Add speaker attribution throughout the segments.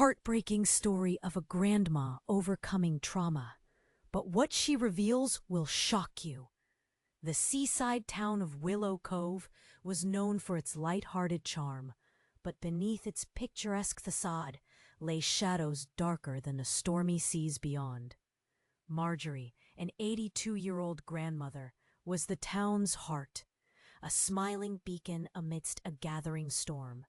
Speaker 1: heartbreaking story of a grandma overcoming trauma. But what she reveals will shock you. The seaside town of Willow Cove was known for its light-hearted charm, but beneath its picturesque facade lay shadows darker than the stormy seas beyond. Marjorie, an 82-year-old grandmother, was the town's heart, a smiling beacon amidst a gathering storm.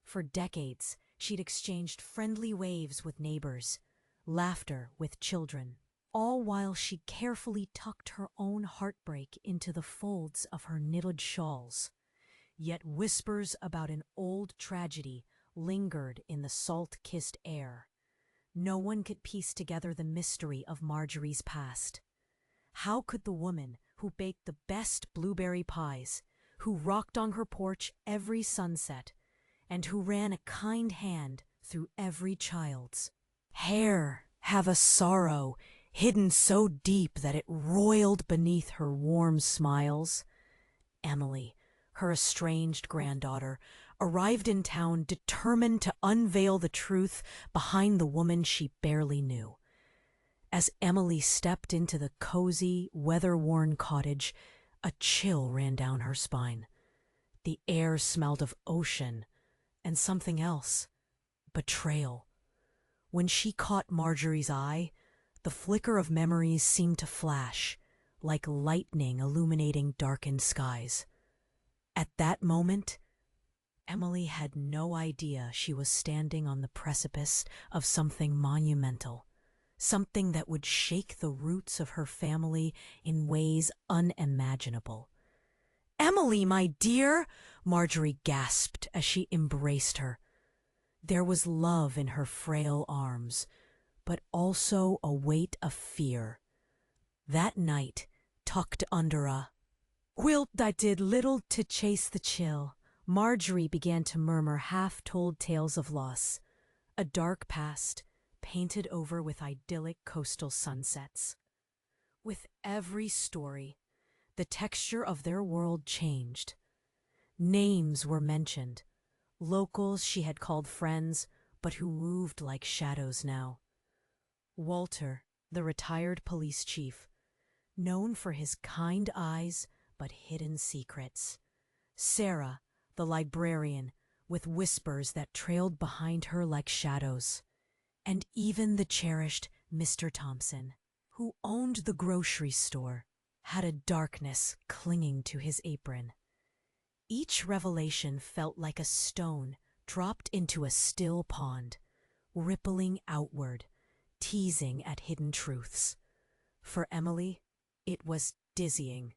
Speaker 1: For decades, she'd exchanged friendly waves with neighbors, laughter with children, all while she carefully tucked her own heartbreak into the folds of her knitted shawls. Yet whispers about an old tragedy lingered in the salt-kissed air. No one could piece together the mystery of Marjorie's past. How could the woman who baked the best blueberry pies, who rocked on her porch every sunset, and who ran a kind hand through every child's hair have a sorrow hidden so deep that it roiled beneath her warm smiles? Emily, her estranged granddaughter, arrived in town determined to unveil the truth behind the woman she barely knew. As Emily stepped into the cozy, weather-worn cottage, a chill ran down her spine. The air smelled of ocean and something else, betrayal. When she caught Marjorie's eye, the flicker of memories seemed to flash, like lightning illuminating darkened skies. At that moment, Emily had no idea she was standing on the precipice of something monumental, something that would shake the roots of her family in ways unimaginable. "Emily, my dear!" Marjorie gasped as she embraced her. There was love in her frail arms, but also a weight of fear. That night, tucked under a quilt that did little to chase the chill, Marjorie began to murmur half-told tales of loss, a dark past painted over with idyllic coastal sunsets. With every story, the texture of their world changed. Names were mentioned, locals she had called friends, but who moved like shadows now. Walter, the retired police chief, known for his kind eyes but hidden secrets. Sarah, the librarian, with whispers that trailed behind her like shadows. And even the cherished Mr. Thompson, who owned the grocery store, had a darkness clinging to his apron. Each revelation felt like a stone dropped into a still pond, rippling outward, teasing at hidden truths. For Emily, it was dizzying.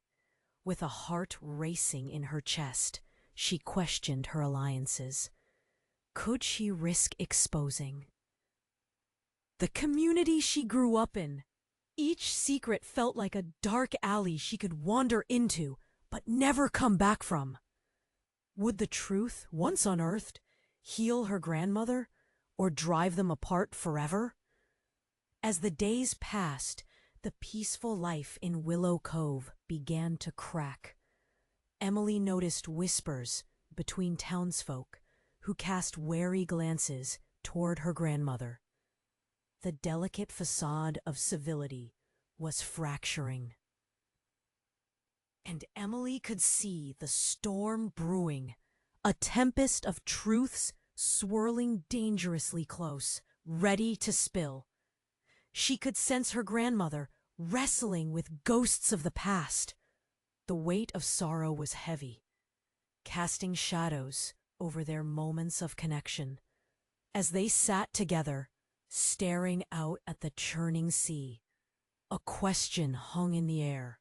Speaker 1: With a heart racing in her chest, she questioned her alliances. Could she risk exposing the community she grew up in? Each secret felt like a dark alley she could wander into, but never come back from. Would the truth, once unearthed, heal her grandmother, or drive them apart forever? As the days passed, the peaceful life in Willow Cove began to crack. Emily noticed whispers between townsfolk who cast wary glances toward her grandmother. The delicate facade of civility was fracturing. And Emily could see the storm brewing, a tempest of truths swirling dangerously close, ready to spill. She could sense her grandmother wrestling with ghosts of the past. The weight of sorrow was heavy, casting shadows over their moments of connection. As they sat together, staring out at the churning sea, a question hung in the air,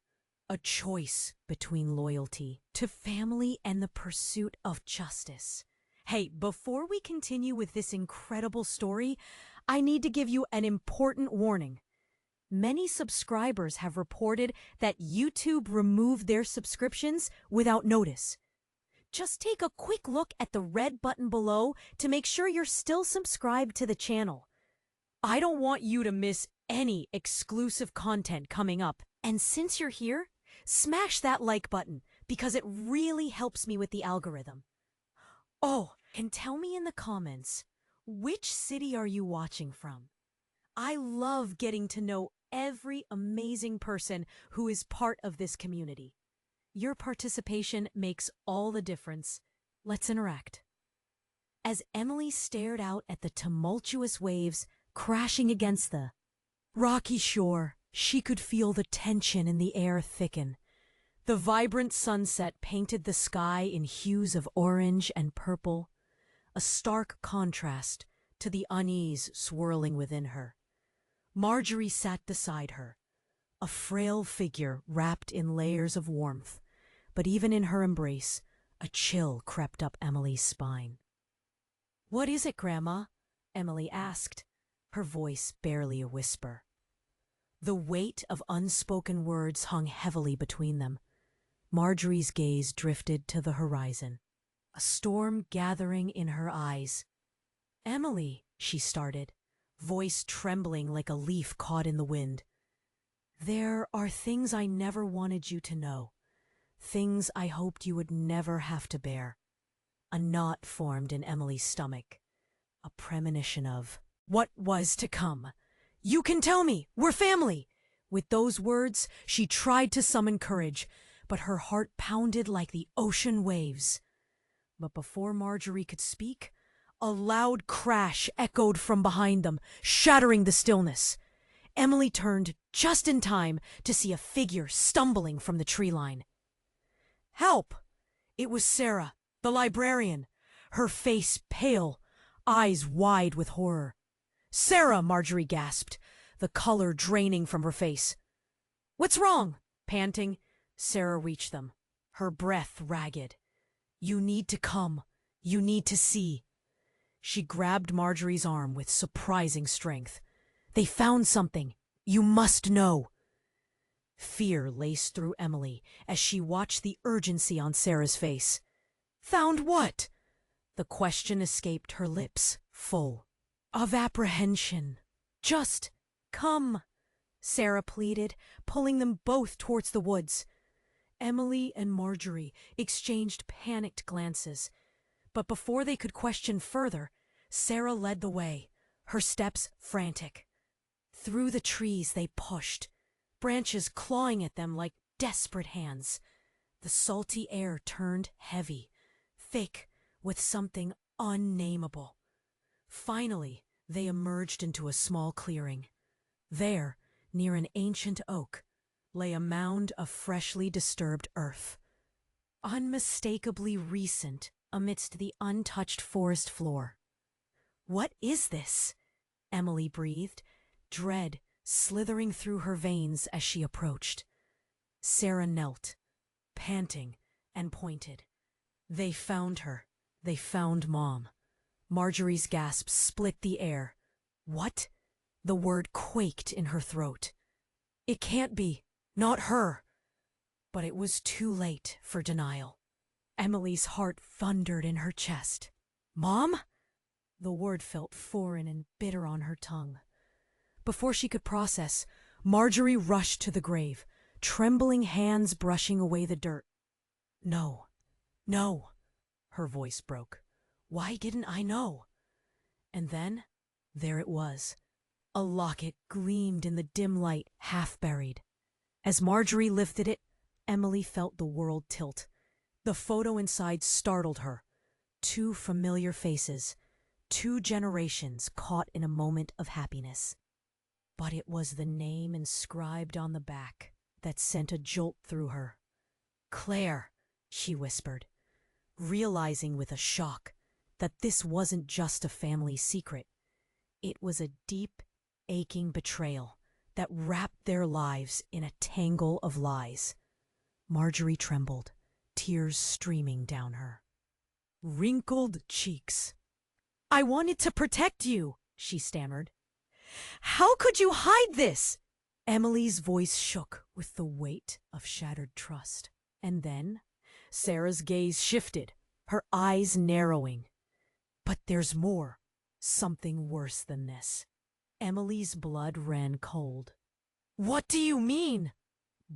Speaker 1: a choice between loyalty to family and the pursuit of justice. Hey, before we continue with this incredible story, I need to give you an important warning. Many subscribers have reported that YouTube removed their subscriptions without notice. Just take a quick look at the red button below to make sure you're still subscribed to the channel. I don't want you to miss any exclusive content coming up. And since you're here, smash that like button because it really helps me with the algorithm. Oh, and tell me in the comments, Which city are you watching from? I love getting to know every amazing person who is part of this community. Your participation makes all the difference. Let's interact. As Emily stared out at the tumultuous waves crashing against the rocky shore, she could feel the tension in the air thicken. The vibrant sunset painted the sky in hues of orange and purple, a stark contrast to the unease swirling within her. Marjorie sat beside her, a frail figure wrapped in layers of warmth, but even in her embrace, a chill crept up Emily's spine. "What is it, Grandma?" Emily asked, her voice barely a whisper. The weight of unspoken words hung heavily between them. Marjorie's gaze drifted to the horizon, a storm gathering in her eyes. "Emily," she started, voice trembling like a leaf caught in the wind. "There are things I never wanted you to know, things I hoped you would never have to bear." A knot formed in Emily's stomach, a premonition of what was to come. "You can tell me, we're family!" With those words, she tried to summon courage, but her heart pounded like the ocean waves. But before Marjorie could speak, a loud crash echoed from behind them, shattering the stillness. Emily turned just in time to see a figure stumbling from the tree line. "Help!" It was Sarah, the librarian, her face pale, eyes wide with horror. "Sarah!" Marjorie gasped, the color draining from her face. "What's wrong?" Panting, Sarah reached them, her breath ragged. "You need to come. You need to see." She grabbed Marjorie's arm with surprising strength. "They found something. You must know." Fear laced through Emily as she watched the urgency on Sarah's face. "Found what?" The question escaped her lips, full of apprehension. "Just come," Sarah pleaded, pulling them both towards the woods. Emily and Marjorie exchanged panicked glances, but before they could question further, Sarah led the way, her steps frantic. Through the trees they pushed, branches clawing at them like desperate hands. The salty air turned heavy, thick with something unnameable. Finally, they emerged into a small clearing. There, near an ancient oak, lay a mound of freshly disturbed earth, unmistakably recent amidst the untouched forest floor. "What is this?" Emily breathed, dread slithering through her veins as she approached. Sarah knelt, panting, and pointed. "They found her. They found Mom." Marjorie's gasp split the air. "What?" The word quaked in her throat. "It can't be. Not her." But it was too late for denial. Emily's heart thundered in her chest. "Mom?" The word felt foreign and bitter on her tongue. Before she could process, Marjorie rushed to the grave, trembling hands brushing away the dirt. "No, no," her voice broke. "Why didn't I know?" And then, there it was. A locket gleamed in the dim light, half buried. As Marjorie lifted it, Emily felt the world tilt. The photo inside startled her. Two familiar faces, 2 generations caught in a moment of happiness. But it was the name inscribed on the back that sent a jolt through her. "Claire," she whispered, realizing with a shock that this wasn't just a family secret. It was a deep, aching betrayal that wrapped their lives in a tangle of lies. Marjorie trembled, tears streaming down her wrinkled cheeks. "I wanted to protect you," she stammered. "How could you hide this?" Emily's voice shook with the weight of shattered trust. And then Sarah's gaze shifted, her eyes narrowing. "But there's more, something worse than this." Emily's blood ran cold. "What do you mean?"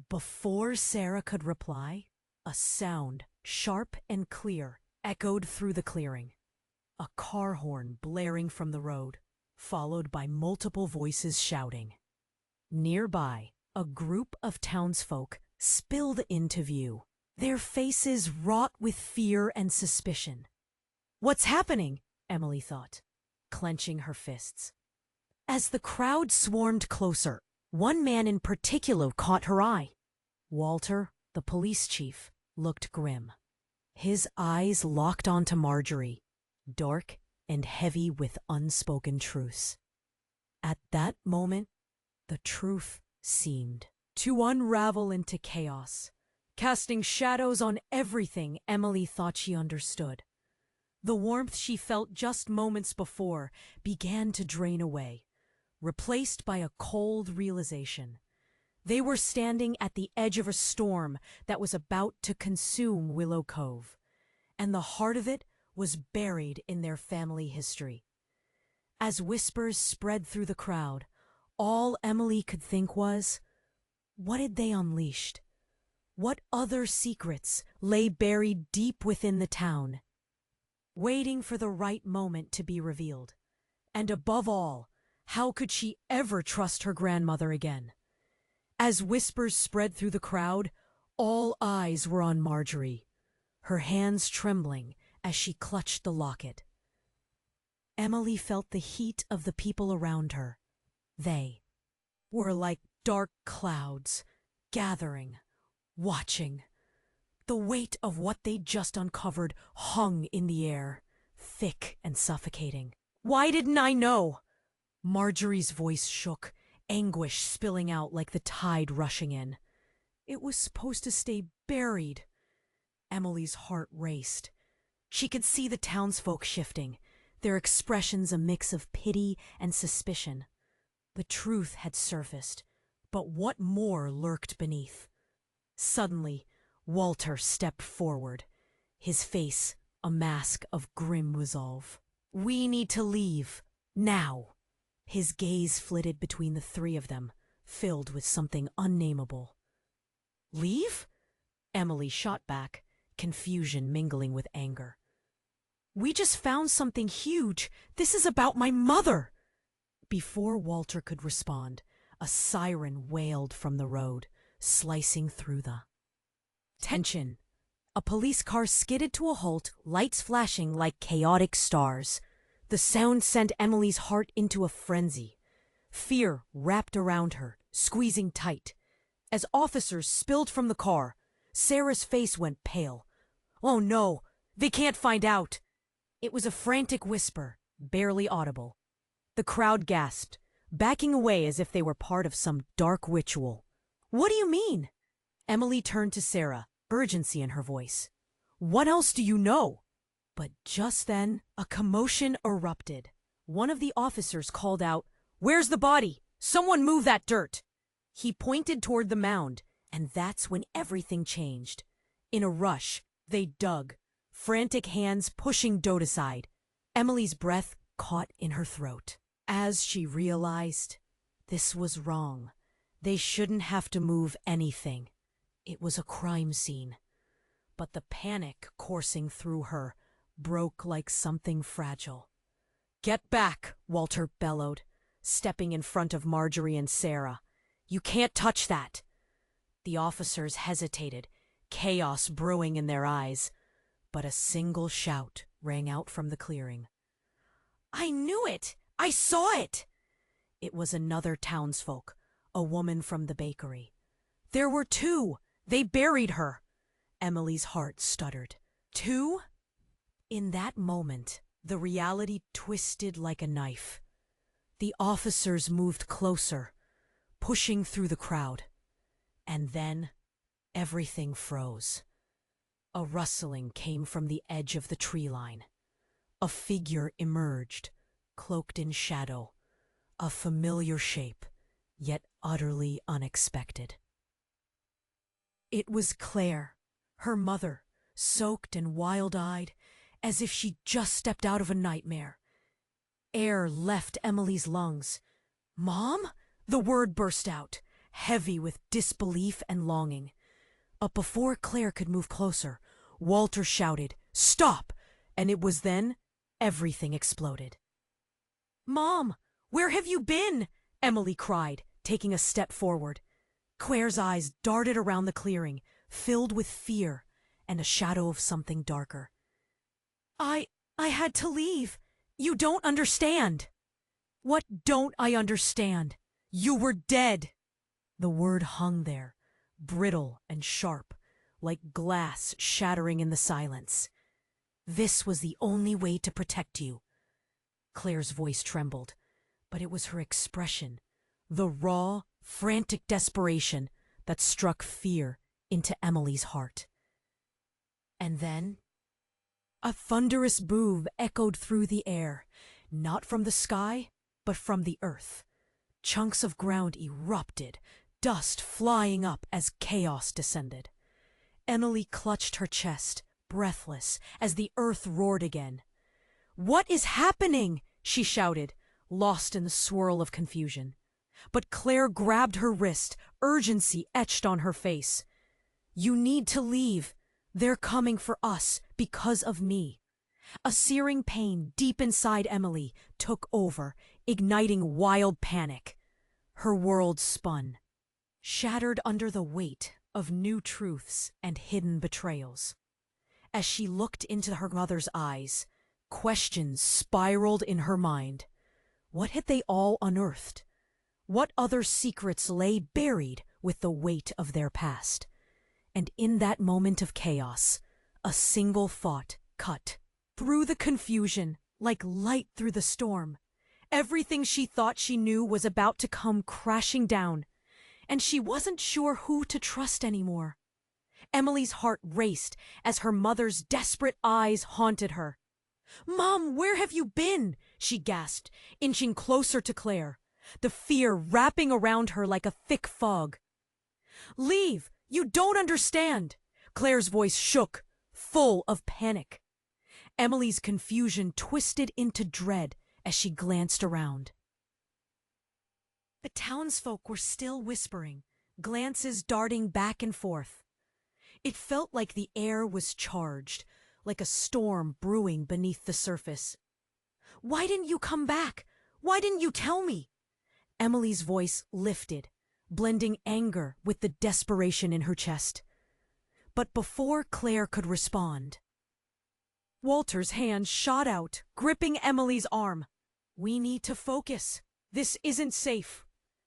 Speaker 1: Before Sarah could reply, a sound, sharp and clear, echoed through the clearing. a car horn blaring from the road, followed by multiple voices shouting. Nearby, a group of townsfolk spilled into view, their faces wrought with fear and suspicion. "What's happening?" Emily thought, clenching her fists. As the crowd swarmed closer, one man in particular caught her eye. Walter, the police chief, looked grim. His eyes locked onto Marjorie, dark and heavy with unspoken truths. At that moment, the truth seemed to unravel into chaos, casting shadows on everything Emily thought she understood. The warmth she felt just moments before began to drain away, replaced by a cold realization. They were standing at the edge of a storm that was about to consume Willow Cove, and the heart of it was buried in their family history. As whispers spread through the crowd, all Emily could think was, what had they unleashed? What other secrets lay buried deep within the town, waiting for the right moment to be revealed? And above all, how could she ever trust her grandmother again? As whispers spread through the crowd, all eyes were on Marjorie, her hands trembling as she clutched the locket. Emily felt the heat of the people around her. They were like dark clouds, gathering, watching. The weight of what they'd just uncovered hung in the air, thick and suffocating. "Why didn't I know?" Marjorie's voice shook, anguish spilling out like the tide rushing in. "It was supposed to stay buried." Emily's heart raced. She could see the townsfolk shifting, their expressions a mix of pity and suspicion. The truth had surfaced, but what more lurked beneath? Suddenly, Walter stepped forward, his face a mask of grim resolve. "We need to leave, now." His gaze flitted between the three of them, filled with something unnameable. "Leave?" Emily shot back, confusion mingling with anger. "We just found something huge. This is about my mother." Before Walter could respond, a siren wailed from the road, slicing through the tension. A police car skidded to a halt, lights flashing like chaotic stars. The sound sent Emily's heart into a frenzy. Fear wrapped around her, squeezing tight. As officers spilled from the car, Sarah's face went pale. "Oh no, they can't find out." It was a frantic whisper, barely audible. The crowd gasped, backing away as if they were part of some dark ritual. "What do you mean?" Emily turned to Sarah, urgency in her voice. "What else do you know?" But just then, a commotion erupted. One of the officers called out, "Where's the body? Someone move that dirt!" He pointed toward the mound, and that's when everything changed. In a rush, they dug, frantic hands pushing dirt aside. Emily's breath caught in her throat as she realized this was wrong. They shouldn't have to move anything. It was a crime scene. But the panic coursing through her broke like something fragile. "Get back," Walter bellowed, stepping in front of Marjorie and Sarah. "You can't touch that." The officers hesitated, chaos brewing in their eyes. But a single shout rang out from the clearing. "I knew it! I saw it!" It was another townsfolk, a woman from the bakery. "There were two! They buried her!" Emily's heart stuttered. "Two?" In that moment, the reality twisted like a knife. The officers moved closer, pushing through the crowd. And then, everything froze. A rustling came from the edge of the tree line. A figure emerged, cloaked in shadow, a familiar shape, yet utterly unexpected. It was Claire, her mother, soaked and wild-eyed, as if she'd just stepped out of a nightmare. Air left Emily's lungs. "Mom?" The word burst out, heavy with disbelief and longing. But before Claire could move closer, Walter shouted, "Stop!" And it was then everything exploded. "Mom, where have you been?" Emily cried, taking a step forward. Claire's eyes darted around the clearing, filled with fear and a shadow of something darker. I had to leave. You don't understand." "What don't I understand? You were dead." The word hung there, brittle and sharp, like glass shattering in the silence. "This was the only way to protect you." Claire's voice trembled, but it was her expression, the raw, frantic desperation that struck fear into Emily's heart. And then a thunderous boom echoed through the air, not from the sky, but from the earth. Chunks of ground erupted, dust flying up as chaos descended. Emily clutched her chest, breathless, as the earth roared again. "What is happening?" she shouted, lost in the swirl of confusion. But Claire grabbed her wrist, urgency etched on her face. "You need to leave. They're coming for us because of me." A searing pain deep inside Emily took over, igniting wild panic. Her world spun, shattered under the weight of new truths and hidden betrayals. As she looked into her mother's eyes, questions spiraled in her mind. What had they all unearthed? What other secrets lay buried with the weight of their past? And in that moment of chaos, a single thought cut through the confusion like light through the storm. Everything she thought she knew was about to come crashing down, and she wasn't sure who to trust anymore. Emily's heart raced as her mother's desperate eyes haunted her. "Mom, where have you been?" she gasped, inching closer to Claire, the fear wrapping around her like a thick fog. "Leave! You don't understand!" Claire's voice shook, full of panic. Emily's confusion twisted into dread as she glanced around. The townsfolk were still whispering, glances darting back and forth. It felt like the air was charged, like a storm brewing beneath the surface. "Why didn't you come back? Why didn't you tell me?" Emily's voice lifted, blending anger with the desperation in her chest. But before Claire could respond, Walter's hand shot out, gripping Emily's arm. "We need to focus. This isn't safe."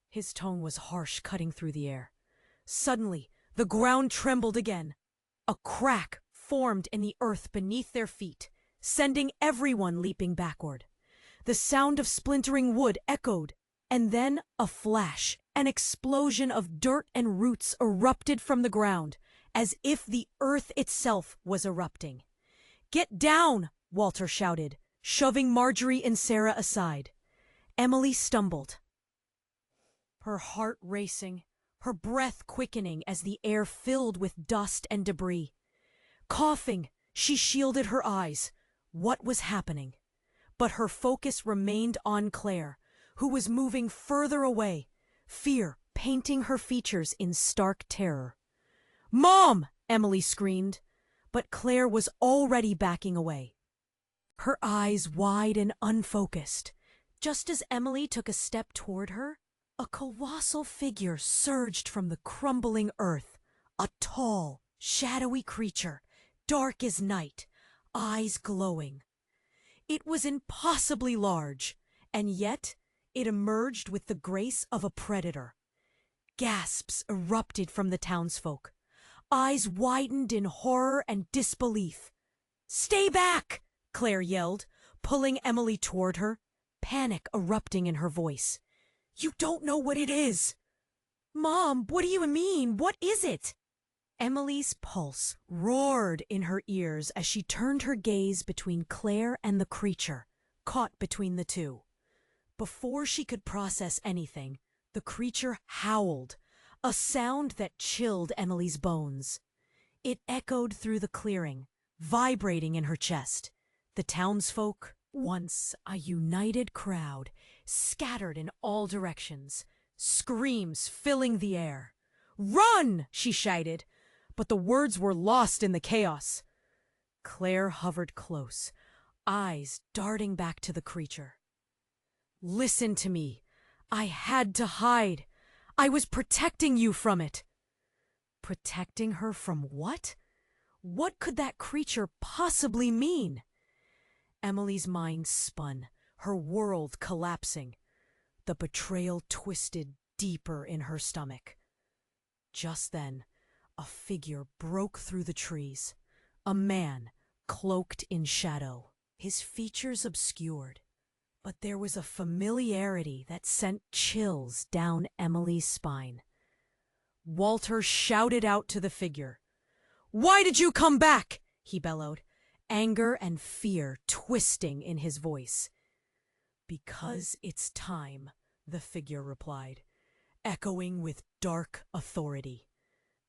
Speaker 1: His tone was harsh, cutting through the air. Suddenly, the ground trembled again. A crack formed in the earth beneath their feet, sending everyone leaping backward. The sound of splintering wood echoed, and then a flash, an explosion of dirt and roots erupted from the ground, as if the earth itself was erupting. "Get down!" Walter shouted, shoving Marjorie and Sarah aside. Emily stumbled, her heart racing, her breath quickening as the air filled with dust and debris. Coughing, she shielded her eyes. What was happening? But her focus remained on Claire, who was moving further away, fear painting her features in stark terror. "Mom!" Emily screamed, but Claire was already backing away, her eyes wide and unfocused. Just as Emily took a step toward her, a colossal figure surged from the crumbling earth, a tall, shadowy creature, dark as night, eyes glowing. It was impossibly large, and yet it emerged with the grace of a predator. Gasps erupted from the townsfolk. Eyes widened in horror and disbelief. "Stay back!" Claire yelled, pulling Emily toward her, panic erupting in her voice. "You don't know what it is!" "Mom, what do you mean? What is it?" Emily's pulse roared in her ears as she turned her gaze between Claire and the creature, caught between the two. Before she could process anything, the creature howled, a sound that chilled Emily's bones. It echoed through the clearing, vibrating in her chest. The townsfolk, once a united crowd, scattered in all directions, screams filling the air. "Run!" she shouted, but the words were lost in the chaos. Claire hovered close, eyes darting back to the creature. "Listen to me. I had to hide. I was protecting you from it." Protecting her from what? What could that creature possibly mean? Emily's mind spun, her world collapsing. The betrayal twisted deeper in her stomach. Just then, a figure broke through the trees. A man, cloaked in shadow, his features obscured. But there was a familiarity that sent chills down Emily's spine. Walter shouted out to the figure. "Why did you come back?" he bellowed, anger and fear twisting in his voice. "Because it's time," the figure replied, echoing with dark authority.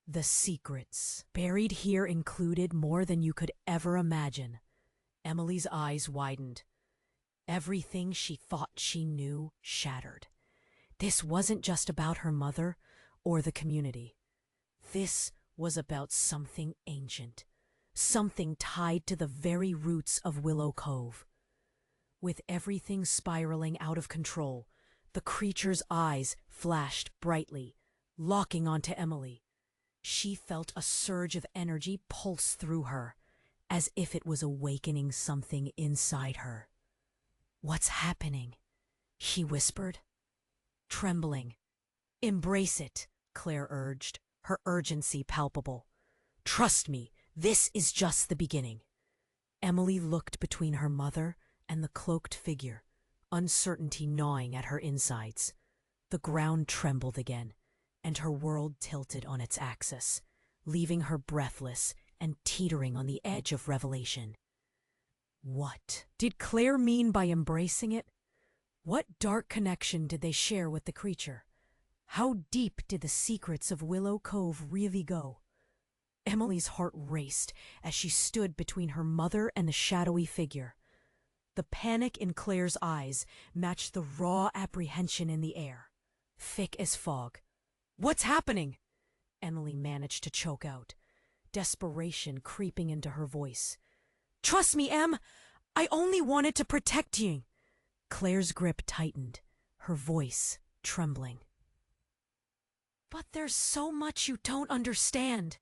Speaker 1: "The secrets buried here included more than you could ever imagine." Emily's eyes widened. Everything she thought she knew shattered. This wasn't just about her mother or the community. This was about something ancient, something tied to the very roots of Willow Cove. With everything spiraling out of control, the creature's eyes flashed brightly, locking onto Emily. She felt a surge of energy pulse through her, as if it was awakening something inside her. "What's happening?" she whispered, trembling. "Embrace it," Claire urged, her urgency palpable. "Trust me, this is just the beginning." Emily looked between her mother and the cloaked figure, uncertainty gnawing at her insides. The ground trembled again, and her world tilted on its axis, leaving her breathless and teetering on the edge of revelation. What did Claire mean by embracing it? What dark connection did they share with the creature? How deep did the secrets of Willow Cove really go? Emily's heart raced as she stood between her mother and the shadowy figure. The panic in Claire's eyes matched the raw apprehension in the air, thick as fog. "What's happening?" Emily managed to choke out, desperation creeping into her voice. "Trust me, Em. I only wanted to protect you." Claire's grip tightened, her voice trembling. "But there's so much you don't understand."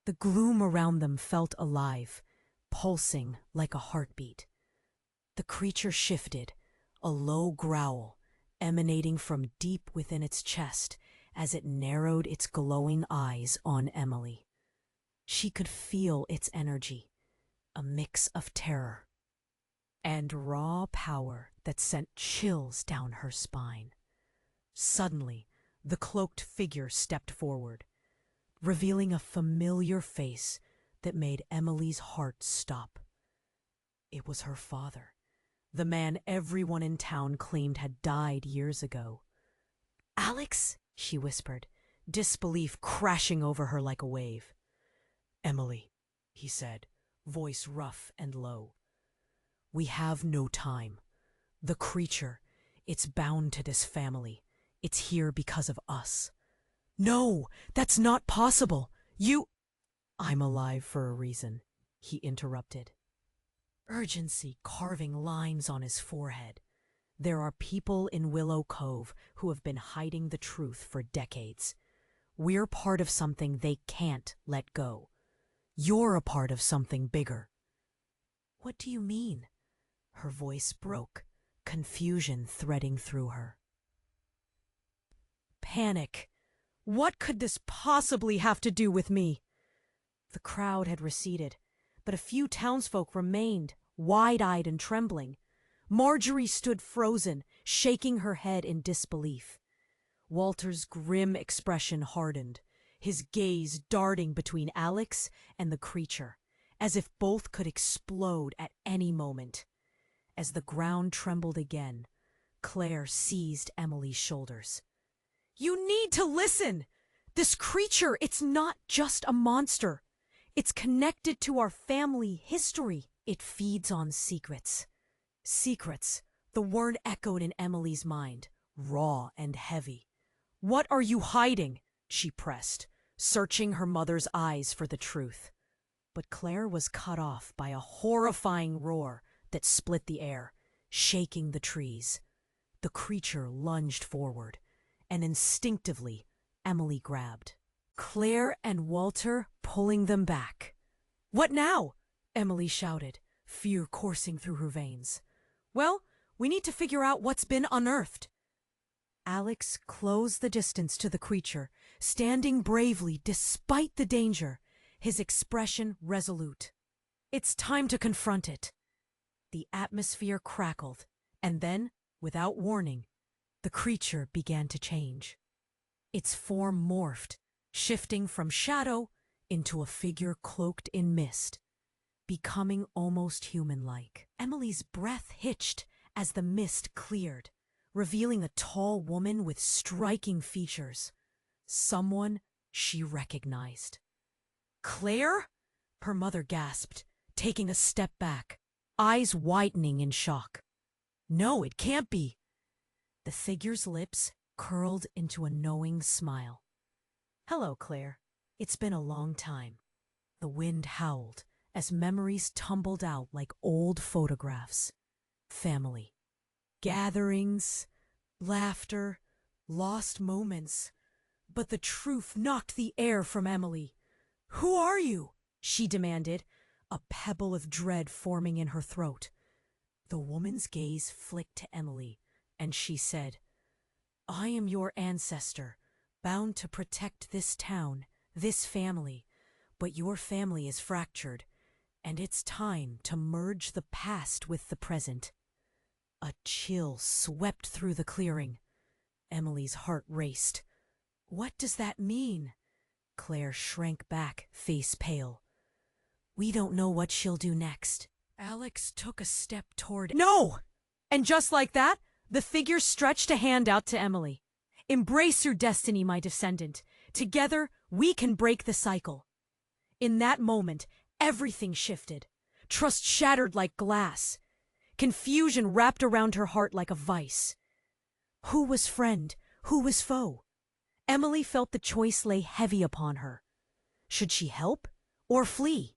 Speaker 1: The gloom around them felt alive, pulsing like a heartbeat. The creature shifted, a low growl emanating from deep within its chest as it narrowed its glowing eyes on Emily. She could feel its energy, a mix of terror and raw power that sent chills down her spine. Suddenly, the cloaked figure stepped forward, revealing a familiar face that made Emily's heart stop. It was her father, the man everyone in town claimed had died years ago. "Alex?" she whispered, disbelief crashing over her like a wave. "Emily," he said, voice rough and low. "We have no time. The creature, it's bound to this family. It's here because of us." "No, that's not possible. You—" "I'm alive for a reason," he interrupted, urgency carving lines on his forehead. "There are people in Willow Cove who have been hiding the truth for decades. We're part of something they can't let go. You're a part of something bigger." "What do you mean?" Her voice broke, confusion threading through her. Panic. What could this possibly have to do with me? The crowd had receded, but a few townsfolk remained, wide-eyed and trembling. Marjorie stood frozen, shaking her head in disbelief. Walter's grim expression hardened, his gaze darting between Alex and the creature, as if both could explode at any moment. As the ground trembled again, Claire seized Emily's shoulders. "You need to listen! This creature, it's not just a monster. It's connected to our family history. It feeds on secrets." Secrets, the word echoed in Emily's mind, raw and heavy. "What are you hiding?" she pressed, searching her mother's eyes for the truth. But Claire was cut off by a horrifying roar that split the air, shaking the trees. The creature lunged forward, and instinctively, Emily grabbed. Claire and Walter pulling them back. "What now?" Emily shouted, fear coursing through her veins. "Well, we need to figure out what's been unearthed." Alex closed the distance to the creature, standing bravely despite the danger, his expression resolute. "It's time to confront it." The atmosphere crackled, and then, without warning, the creature began to change. Its form morphed, shifting from shadow into a figure cloaked in mist, becoming almost human-like. Emily's breath hitched as the mist cleared, revealing a tall woman with striking features. Someone she recognized. "Claire?" her mother gasped, taking a step back, eyes widening in shock. "No, it can't be." The figure's lips curled into a knowing smile. "Hello, Claire. It's been a long time." The wind howled as memories tumbled out like old photographs. Family. Gatherings, laughter, lost moments. But the truth knocked the air from Emily. "Who are you?" she demanded, a pebble of dread forming in her throat. The woman's gaze flicked to Emily, and she said, "I am your ancestor, bound to protect this town, this family. But your family is fractured, and it's time to merge the past with the present." A chill swept through the clearing. Emily's heart raced. "What does that mean?" Claire shrank back, face pale. "We don't know what she'll do next." Alex took a step toward... "No!" And just like that, the figure stretched a hand out to Emily. "Embrace your destiny, my descendant. Together, we can break the cycle." In that moment, everything shifted. Trust shattered like glass. Confusion wrapped around her heart like a vice. Who was friend? Who was foe? Emily felt the choice lay heavy upon her. Should she help or flee?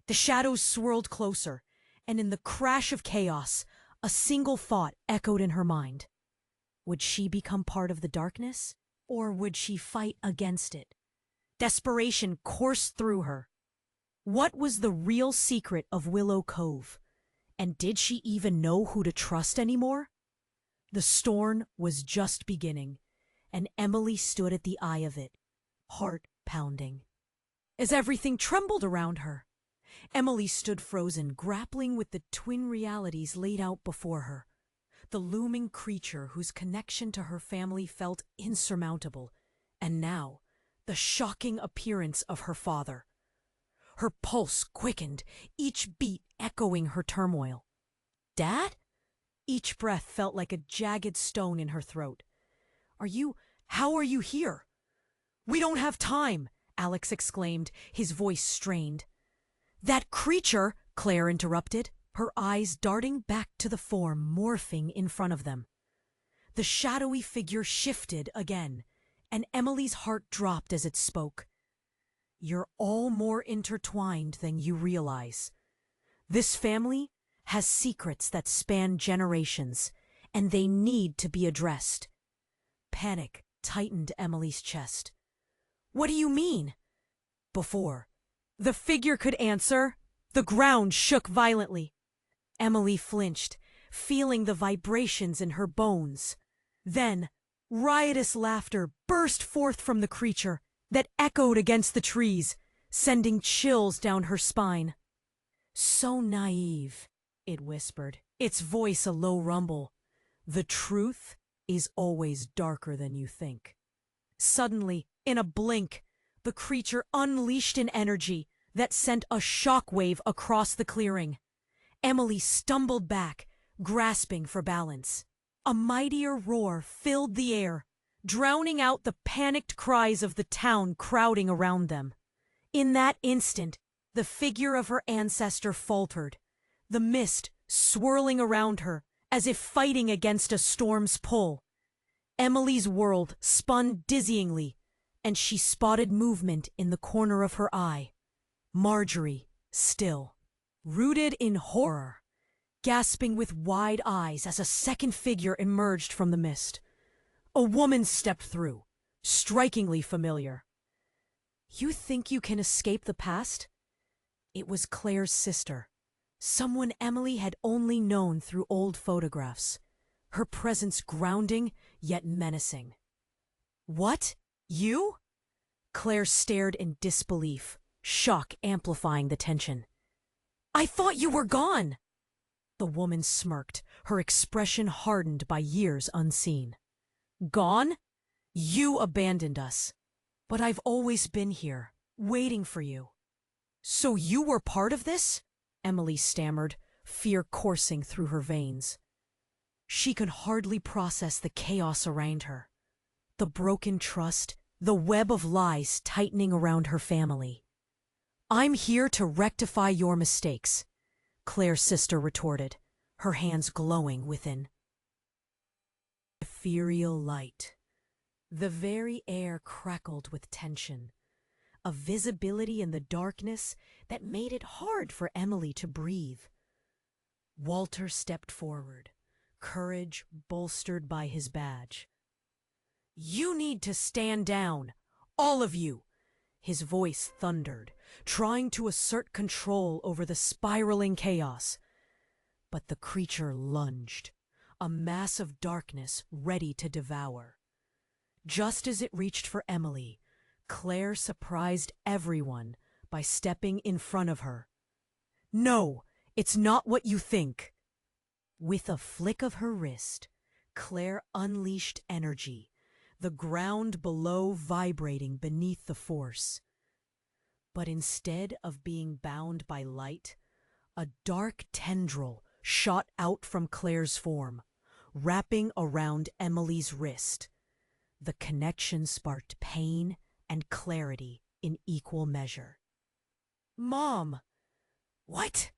Speaker 1: The shadows swirled closer, and in the crash of chaos, a single thought echoed in her mind. Would she become part of the darkness, or would she fight against it? Desperation coursed through her. What was the real secret of Willow Cove? And did she even know who to trust anymore? The storm was just beginning, and Emily stood at the eye of it, heart pounding. As everything trembled around her, Emily stood frozen, grappling with the twin realities laid out before her. The looming creature whose connection to her family felt insurmountable, and now the shocking appearance of her father. Her pulse quickened, each beat echoing her turmoil. "Dad?" Each breath felt like a jagged stone in her throat. How are you here?" "We don't have time," Alex exclaimed, his voice strained. "That creature," Claire interrupted, her eyes darting back to the form morphing in front of them. The shadowy figure shifted again, and Emily's heart dropped as it spoke. "You're all more intertwined than you realize. This family has secrets that span generations, and they need to be addressed." Panic tightened Emily's chest. "What do you mean?" Before the figure could answer, the ground shook violently. Emily flinched, feeling the vibrations in her bones. Then, riotous laughter burst forth from the creature that echoed against the trees, sending chills down her spine. "So naive," it whispered, its voice a low rumble. "The truth is always darker than you think." Suddenly, in a blink, the creature unleashed an energy that sent a shockwave across the clearing. Emily stumbled back, grasping for balance. A mightier roar filled the air, drowning out the panicked cries of the town crowding around them. In that instant, the figure of her ancestor faltered, the mist swirling around her as if fighting against a storm's pull. Emily's world spun dizzyingly, and she spotted movement in the corner of her eye. Marjorie, still, rooted in horror, gasping with wide eyes as a second figure emerged from the mist. A woman stepped through, strikingly familiar. You think you can escape the past? It was Claire's sister, someone Emily had only known through old photographs, her presence grounding yet menacing. What? You? Claire stared in disbelief, shock amplifying the tension. I thought you were gone! The woman smirked, her expression hardened by years unseen. Gone? You abandoned us. But I've always been here, waiting for you. So you were part of this? Emily stammered, fear coursing through her veins. She could hardly process the chaos around her. The broken trust, the web of lies tightening around her family. I'm here to rectify your mistakes, Claire's sister retorted, her hands glowing within ethereal light. The very air crackled with tension, a visibility in the darkness that made it hard for Emily to breathe. Walter stepped forward, courage bolstered by his badge. You need to stand down, all of you, his voice thundered, trying to assert control over the spiraling chaos. But the creature lunged, a mass of darkness ready to devour. Just as it reached for Emily, Claire surprised everyone by stepping in front of her. No, it's not what you think. With a flick of her wrist, Claire unleashed energy, the ground below vibrating beneath the force. But instead of being bound by light, a dark tendril shot out from Claire's form, wrapping around Emily's wrist. The connection sparked pain and clarity in equal measure. Mom! What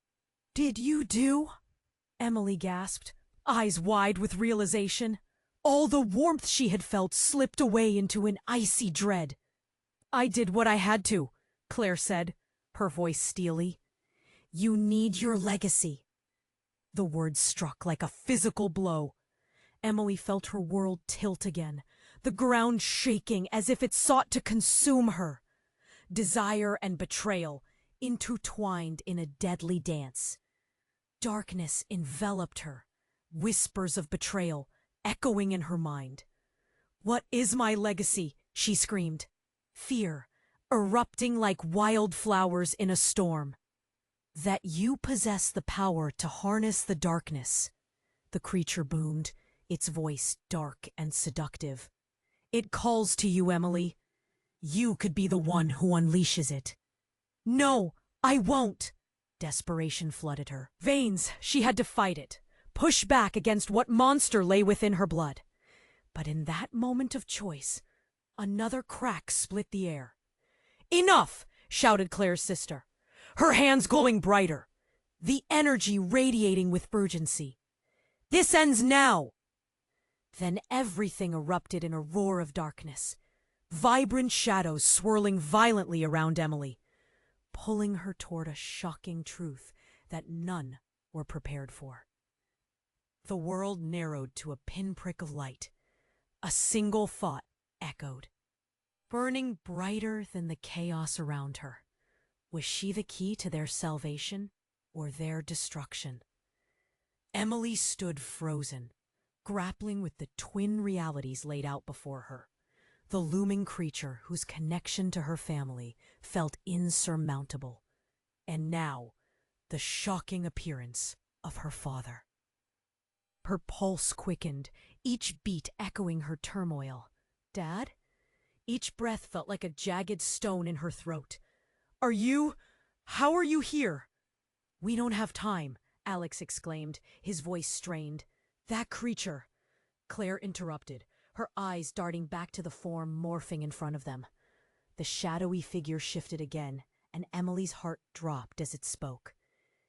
Speaker 1: did you do? Emily gasped, eyes wide with realization. All the warmth she had felt slipped away into an icy dread. I did what I had to, Claire said, her voice steely. You need your legacy. The words struck like a physical blow. Emily felt her world tilt again, the ground shaking as if it sought to consume her. Desire and betrayal intertwined in a deadly dance. Darkness enveloped her, whispers of betrayal echoing in her mind. What is my legacy? She screamed. Fear, erupting like wildflowers in a storm. That you possess the power to harness the darkness, the creature boomed, its voice dark and seductive. It calls to you, Emily. You could be the one who unleashes it. No, I won't. Desperation flooded her veins. She had to fight it, push back against what monster lay within her blood. But in that moment of choice, another crack split the air. Enough! Shouted Claire's sister, her hands glowing brighter, the energy radiating with urgency. This ends now! Then everything erupted in a roar of darkness, vibrant shadows swirling violently around Emily, pulling her toward a shocking truth that none were prepared for. The world narrowed to a pinprick of light. A single thought echoed, burning brighter than the chaos around her. Was she the key to their salvation or their destruction? Emily stood frozen, grappling with the twin realities laid out before her. The looming creature whose connection to her family felt insurmountable. And now, the shocking appearance of her father. Her pulse quickened, each beat echoing her turmoil. Dad? Each breath felt like a jagged stone in her throat. How are you here? We don't have time, Alex exclaimed, his voice strained. That creature, Claire interrupted, her eyes darting back to the form morphing in front of them. The shadowy figure shifted again, and Emily's heart dropped as it spoke.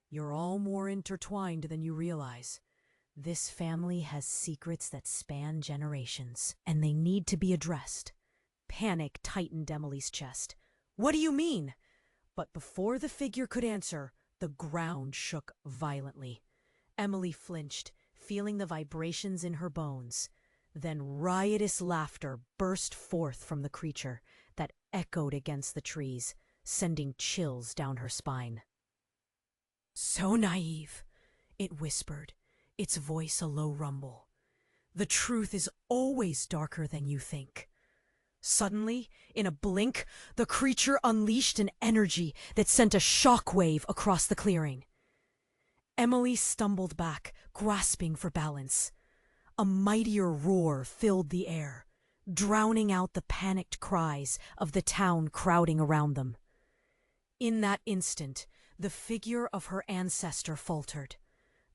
Speaker 1: You're all more intertwined than you realize. This family has secrets that span generations, and they need to be addressed. Panic tightened Emily's chest. What do you mean? But before the figure could answer, the ground shook violently. Emily flinched, feeling the vibrations in her bones. Then riotous laughter burst forth from the creature that echoed against the trees, sending chills down her spine. "So naive," it whispered, its voice a low rumble. "The truth is always darker than you think." Suddenly, in a blink, the creature unleashed an energy that sent a shockwave across the clearing. Emily stumbled back, grasping for balance. A mightier roar filled the air, drowning out the panicked cries of the town crowding around them. In that instant, the figure of her ancestor faltered,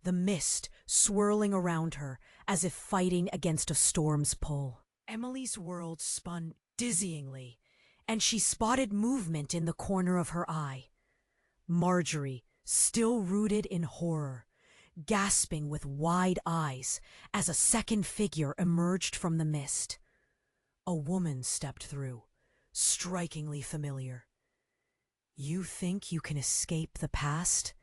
Speaker 1: the mist swirling around her as if fighting against a storm's pull. Emily's world spun dizzyingly, and she spotted movement in the corner of her eye. Marjorie, still rooted in horror, gasping with wide eyes as a second figure emerged from the mist. A woman stepped through, strikingly familiar. "You think you can escape the past?"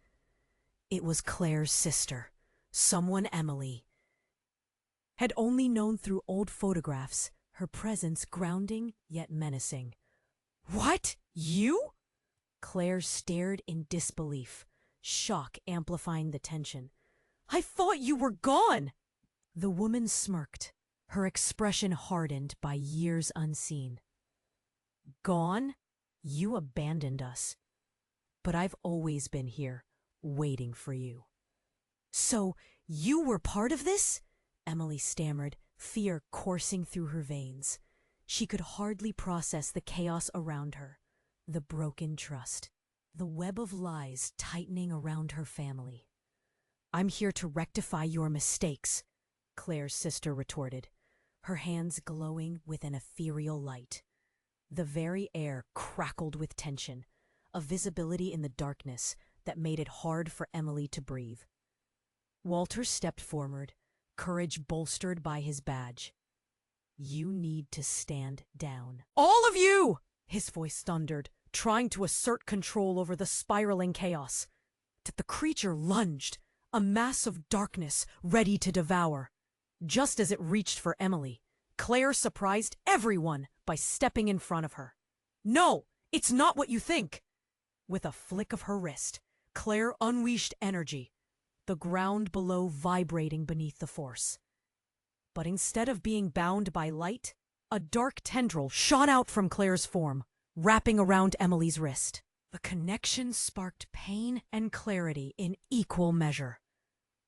Speaker 1: It was Claire's sister, someone Emily had only known through old photographs, her presence grounding yet menacing. "What? You?" Claire stared in disbelief, shock amplifying the tension. "I thought you were gone!" The woman smirked, her expression hardened by years unseen. "Gone? You abandoned us. But I've always been here, waiting for you." "So you were part of this?" Emily stammered, fear coursing through her veins. She could hardly process the chaos around her, the broken trust, the web of lies tightening around her family. "I'm here to rectify your mistakes," Claire's sister retorted, her hands glowing with an ethereal light. The very air crackled with tension, a visibility in the darkness that made it hard for Emily to breathe. Walter stepped forward, courage bolstered by his badge. "You need to stand down." "All of you!" his voice thundered, trying to assert control over the spiraling chaos. The creature lunged, a mass of darkness ready to devour. Just as it reached for Emily, Claire surprised everyone by stepping in front of her. "No, it's not what you think!" With a flick of her wrist, Claire unleashed energy, the ground below vibrating beneath the force. But instead of being bound by light, a dark tendril shot out from Claire's form, wrapping around Emily's wrist. The connection sparked pain and clarity in equal measure.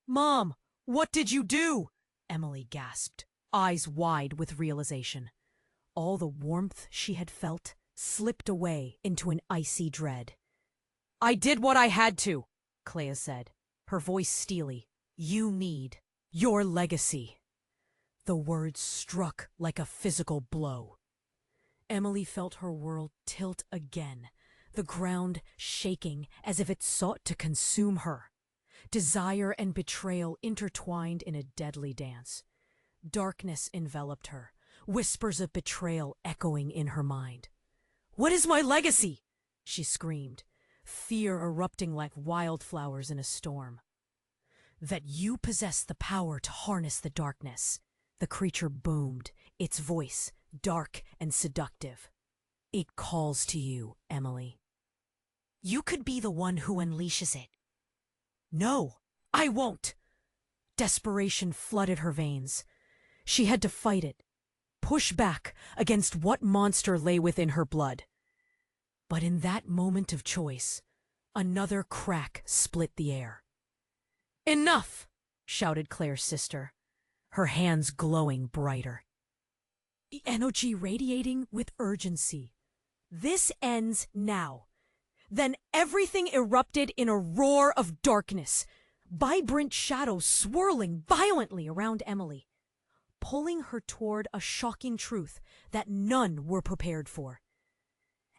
Speaker 1: "Mom, what did you do?" Emily gasped, eyes wide with realization. All the warmth she had felt slipped away into an icy dread. "I did what I had to," Clea said, her voice steely. "You need your legacy." The words struck like a physical blow. Emily felt her world tilt again, the ground shaking as if it sought to consume her. Desire and betrayal intertwined in a deadly dance. Darkness enveloped her, whispers of betrayal echoing in her mind. "What is my legacy?" she screamed, fear erupting like wildflowers in a storm. "That you possess the power to harness the darkness," the creature boomed, its voice dark and seductive. "It calls to you, Emily. You could be the one who unleashes it." "No, I won't!" Desperation flooded her veins. She had to fight it, push back against what monster lay within her blood. But in that moment of choice, another crack split the air. "Enough!" shouted Claire's sister, her hands glowing brighter. Energy radiating with urgency. "This ends now." Then everything erupted in a roar of darkness, vibrant shadows swirling violently around Emily, pulling her toward a shocking truth that none were prepared for.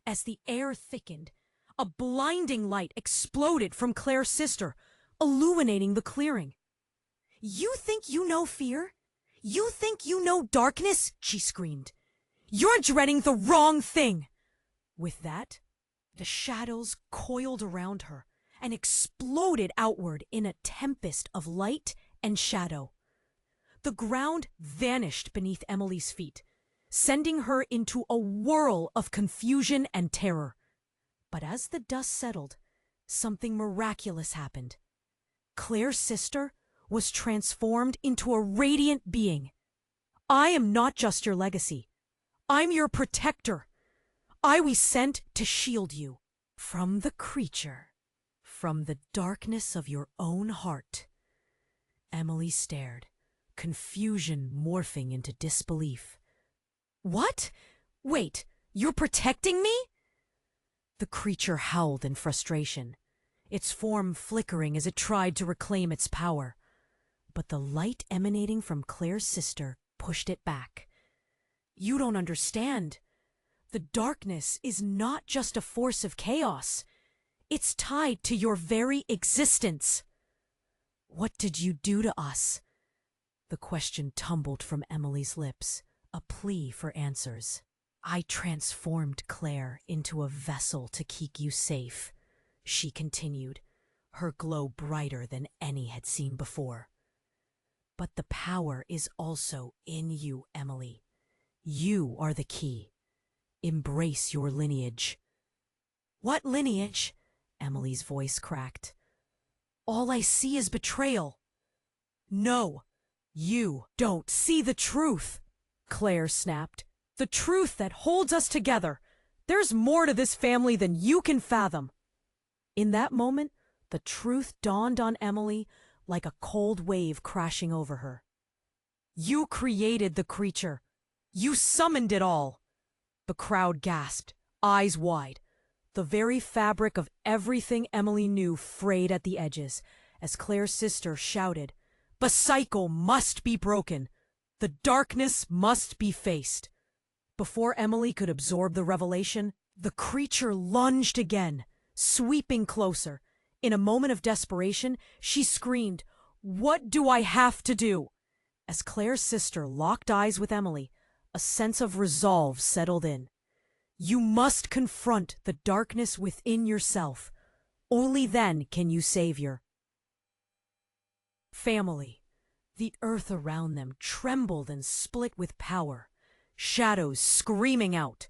Speaker 1: As the air thickened, a blinding light exploded from Claire's sister, illuminating the clearing. "You think you know fear? You think you know darkness?" she screamed. "You're dreading the wrong thing!" With that, the shadows coiled around her, and exploded outward in a tempest of light and shadow. The ground vanished beneath Emily's feet, sending her into a whirl of confusion and terror. But as the dust settled, something miraculous happened. Claire's sister was transformed into a radiant being. "I am not just your legacy. I'm your protector. I was sent to shield you from the creature, from the darkness of your own heart." Emily stared, confusion morphing into disbelief. "What? Wait, you're protecting me?" The creature howled in frustration, its form flickering as it tried to reclaim its power. But the light emanating from Claire's sister pushed it back. "You don't understand. The darkness is not just a force of chaos. It's tied to your very existence." "What did you do to us?" The question tumbled from Emily's lips, a plea for answers. "I transformed Claire into a vessel to keep you safe," she continued, her glow brighter than any had seen before. "But the power is also in you, Emily. You are the key. Embrace your lineage." "What lineage?" Emily's voice cracked. "All I see is betrayal." "No, you don't see the truth," Claire snapped. "The truth that holds us together. There's more to this family than you can fathom." In that moment, the truth dawned on Emily like a cold wave crashing over her. "You created the creature. You summoned it all." The crowd gasped, eyes wide. The very fabric of everything Emily knew frayed at the edges, as Claire's sister shouted, "The cycle must be broken. The darkness must be faced." Before Emily could absorb the revelation, the creature lunged again, sweeping closer. In a moment of desperation, she screamed, "What do I have to do?" As Claire's sister locked eyes with Emily, a sense of resolve settled in. "You must confront the darkness within yourself. Only then can you save your family." The earth around them trembled and split with power, shadows screaming out.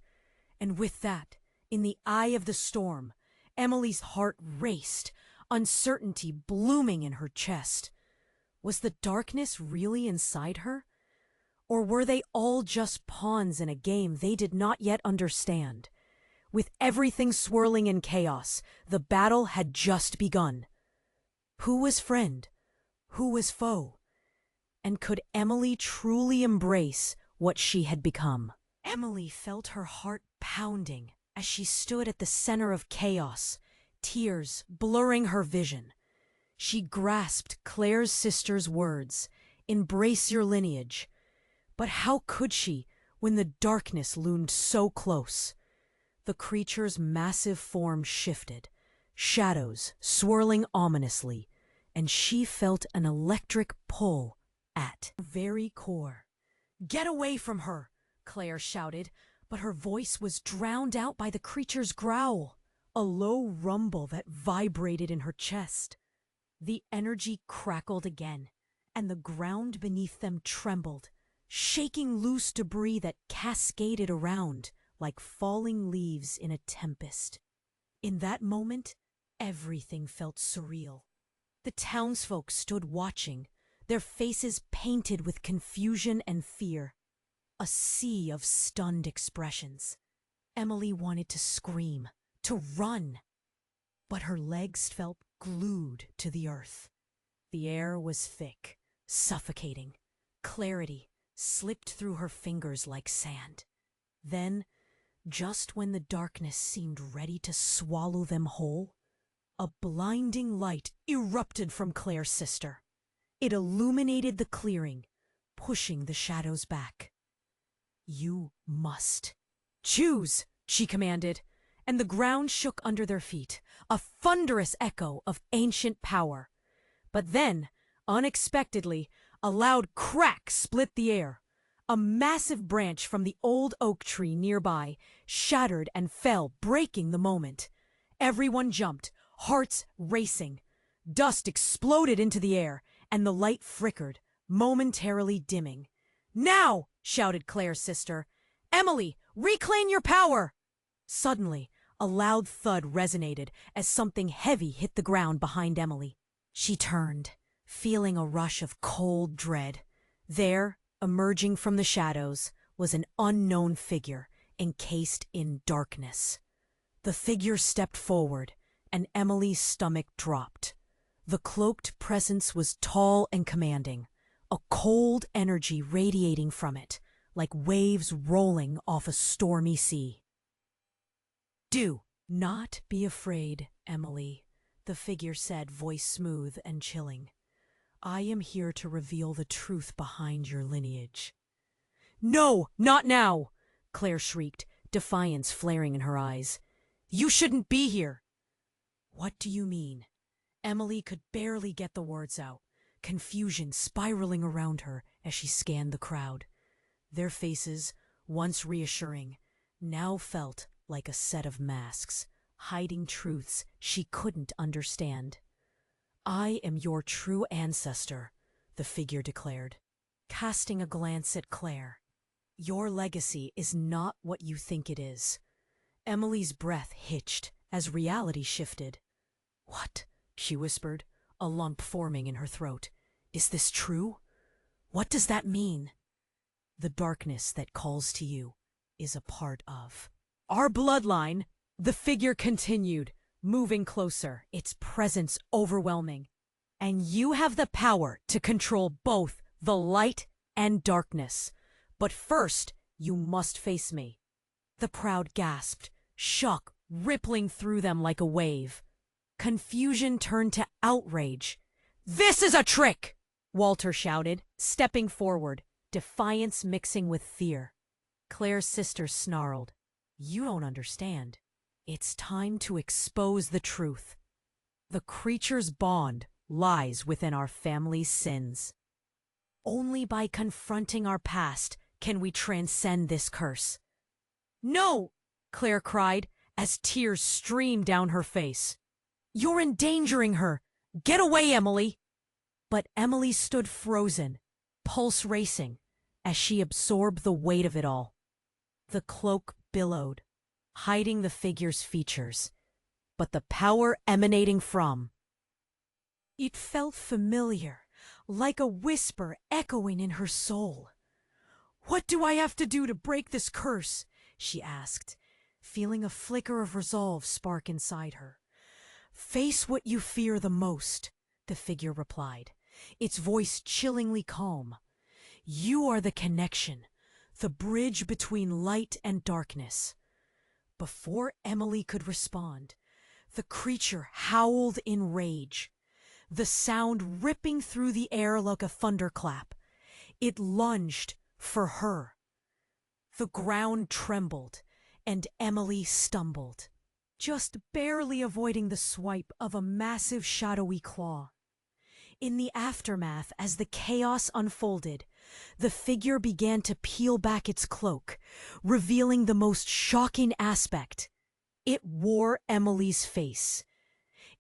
Speaker 1: And with that, in the eye of the storm, Emily's heart raced, uncertainty blooming in her chest. Was the darkness really inside her? Or were they all just pawns in a game they did not yet understand? With everything swirling in chaos, the battle had just begun. Who was friend? Who was foe? And could Emily truly embrace what she had become? Emily felt her heart pounding as she stood at the center of chaos, tears blurring her vision. She grasped Claire's sister's words, "Embrace your lineage." But how could she when the darkness loomed so close? The creature's massive form shifted, shadows swirling ominously, and she felt an electric pull at her very core. "Get away from her!" Claire shouted, but her voice was drowned out by the creature's growl, a low rumble that vibrated in her chest. The energy crackled again, and the ground beneath them trembled, shaking loose debris that cascaded around like falling leaves in a tempest. In that moment, everything felt surreal. The townsfolk stood watching, their faces painted with confusion and fear. A sea of stunned expressions. Emily wanted to scream, to run, but her legs felt glued to the earth. The air was thick, suffocating. Clarity slipped through her fingers like sand. Then, just when the darkness seemed ready to swallow them whole, a blinding light erupted from Claire's sister. It illuminated the clearing, pushing the shadows back. "You must choose," she commanded, and the ground shook under their feet, a thunderous echo of ancient power. But then, unexpectedly, a loud crack split the air. A massive branch from the old oak tree nearby shattered and fell, breaking the moment. Everyone jumped, hearts racing. Dust exploded into the air, and the light flickered, momentarily dimming. "Now!" shouted Claire's sister. "Emily, reclaim your power!" Suddenly, a loud thud resonated as something heavy hit the ground behind Emily. She turned, feeling a rush of cold dread. There, emerging from the shadows, was an unknown figure encased in darkness. The figure stepped forward, and Emily's stomach dropped. The cloaked presence was tall and commanding, a cold energy radiating from it, like waves rolling off a stormy sea. "Do not be afraid, Emily," the figure said, voice smooth and chilling. "I am here to reveal the truth behind your lineage." "No, not now!" Claire shrieked, defiance flaring in her eyes. "You shouldn't be here." "What do you mean?" Emily could barely get the words out, confusion spiraling around her as she scanned the crowd. Their faces, once reassuring, now felt like a set of masks, hiding truths she couldn't understand. "I am your true ancestor," the figure declared, casting a glance at Claire. "Your legacy is not what you think it is." Emily's breath hitched as reality shifted. "What?" she whispered, a lump forming in her throat. "Is this true? What does that mean?" "The darkness that calls to you is a part of our bloodline," the figure continued, moving closer, its presence overwhelming. "And you have the power to control both the light and darkness. But first, you must face me." The crowd gasped, shock rippling through them like a wave. Confusion turned to outrage. "This is a trick!" Walter shouted, stepping forward, defiance mixing with fear. Claire's sister snarled. "You don't understand. It's time to expose the truth. The creature's bond lies within our family's sins. Only by confronting our past can we transcend this curse." "No!" Claire cried as tears streamed down her face. "You're endangering her! Get away, Emily!" But Emily stood frozen, pulse racing, as she absorbed the weight of it all. The cloak billowed, hiding the figure's features, but the power emanating from it felt familiar, like a whisper echoing in her soul. "What do I have to do to break this curse?" she asked, feeling a flicker of resolve spark inside her. "Face what you fear the most," the figure replied, its voice chillingly calm. "You are the connection, the bridge between light and darkness." Before Emily could respond, the creature howled in rage, the sound ripping through the air like a thunderclap. It lunged for her. The ground trembled, and Emily stumbled, just barely avoiding the swipe of a massive shadowy claw. In the aftermath, as the chaos unfolded, the figure began to peel back its cloak, revealing the most shocking aspect. It wore Emily's face,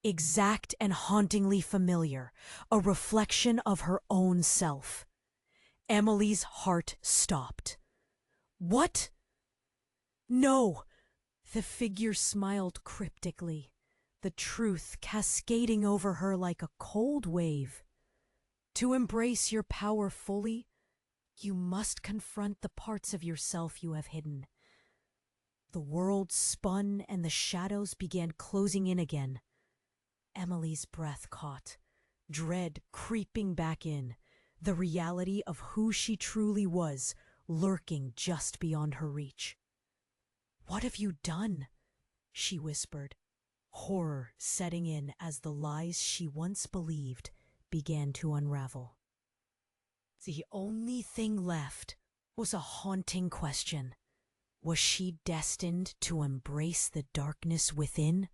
Speaker 1: exact and hauntingly familiar, a reflection of her own self. Emily's heart stopped. "What?" "No!" The figure smiled cryptically, the truth cascading over her like a cold wave. "To embrace your power fully, you must confront the parts of yourself you have hidden." The world spun and the shadows began closing in again. Emily's breath caught, dread creeping back in, the reality of who she truly was lurking just beyond her reach. "What have you done?" she whispered, horror setting in as the lies she once believed began to unravel. The only thing left was a haunting question. Was she destined to embrace the darkness within?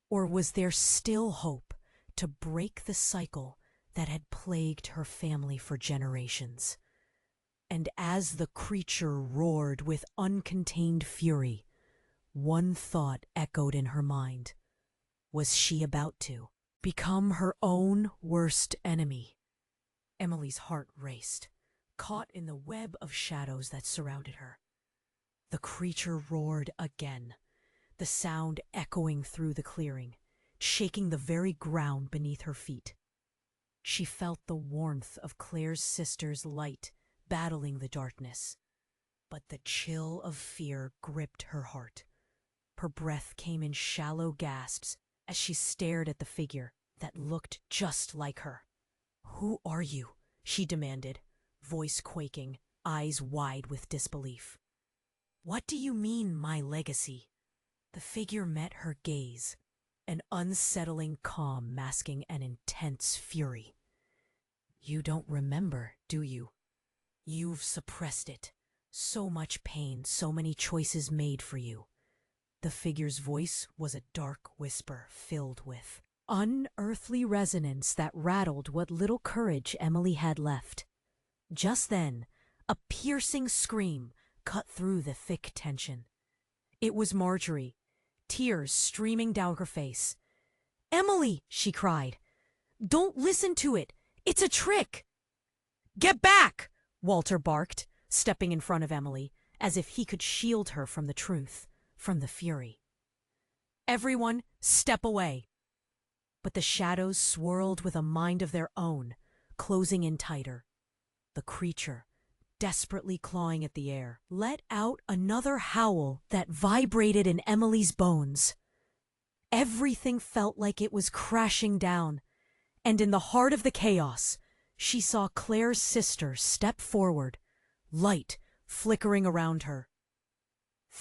Speaker 1: Or was there still hope to break the cycle that had plagued her family for generations? And as the creature roared with uncontained fury, one thought echoed in her mind. Was she about to become her own worst enemy? Emily's heart raced, caught in the web of shadows that surrounded her. The creature roared again, the sound echoing through the clearing, shaking the very ground beneath her feet. She felt the warmth of Claire's sister's light battling the darkness, but the chill of fear gripped her heart. Her breath came in shallow gasps as she stared at the figure that looked just like her. "Who are you?" she demanded, voice quaking, eyes wide with disbelief. "What do you mean, my legacy?" The figure met her gaze, an unsettling calm masking an intense fury. "You don't remember, do you? You've suppressed it. So much pain, so many choices made for you." The figure's voice was a dark whisper filled with unearthly resonance that rattled what little courage Emily had left. Just then, a piercing scream cut through the thick tension. It was Marjorie, tears streaming down her face. "Emily!" she cried. "Don't listen to it! It's a trick!" "Get back!" Walter barked, stepping in front of Emily, as if he could shield her from the truth, from the fury. "Everyone, step away!" But the shadows swirled with a mind of their own, closing in tighter. The creature, desperately clawing at the air, let out another howl that vibrated in Emily's bones. Everything felt like it was crashing down, and in the heart of the chaos, she saw Claire's sister step forward, light flickering around her.